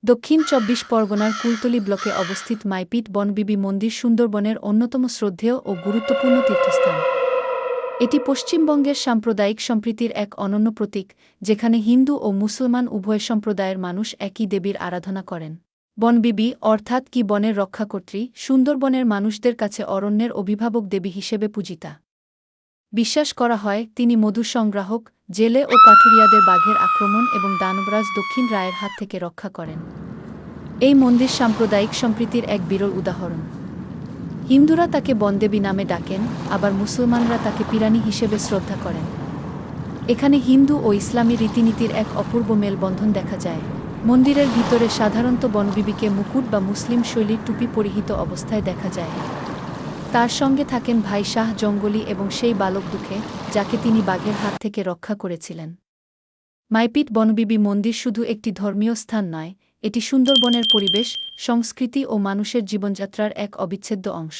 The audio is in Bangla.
দক্ষিণ ২৪ পরগনার কুলতলি ব্লকে অবস্থিত মাইপিট বনবিবি মন্দির সুন্দরবনের অন্যতম শ্রদ্ধেয় ও গুরুত্বপূর্ণ তীর্থস্থান। এটি পশ্চিমবঙ্গের সাম্প্রদায়িক সম্প্রীতির এক অনন্য প্রতীক, যেখানে হিন্দু ও মুসলমান উভয় সম্প্রদায়ের মানুষ একই দেবীর আরাধনা করেন। বনবিবি অর্থাৎ কি বনের রক্ষাকর্ত্রী, সুন্দরবনের মানুষদের কাছে অরণ্যের অভিভাবক দেবী হিসেবে পূজিতা। বিশ্বাস করা হয় তিনি মধু সংগ্রাহক, জেলে ও কাঠুরিয়াদের বাঘের আক্রমণ এবং দানবরাজ দক্ষিণ রায়ের হাত থেকে রক্ষা করেন। এই মন্দির সাম্প্রদায়িক সম্প্রীতির এক বিরল উদাহরণ। হিন্দুরা তাকে বনদেবী নামে ডাকেন, আবার মুসলমানরা তাকে পিরানি হিসেবে শ্রদ্ধা করেন। এখানে হিন্দু ও ইসলামী রীতিনীতির এক অপূর্ব মেলবন্ধন দেখা যায়। মন্দিরের ভিতরে সাধারণত বনবিবিকে মুকুট বা মুসলিম শৈলীর টুপি পরিহিত অবস্থায় দেখা যায়। তার সঙ্গে থাকেন ভাই শাহ জঙ্গলি এবং সেই বালক দুঃখে, যাকে তিনি বাঘের হাত থেকে রক্ষা করেছিলেন। মাইপিট বনবিবি মন্দির শুধু একটি ধর্মীয় স্থান নয়, এটি সুন্দরবনের পরিবেশ, সংস্কৃতি ও মানুষের জীবনযাত্রার এক অবিচ্ছেদ্য অংশ।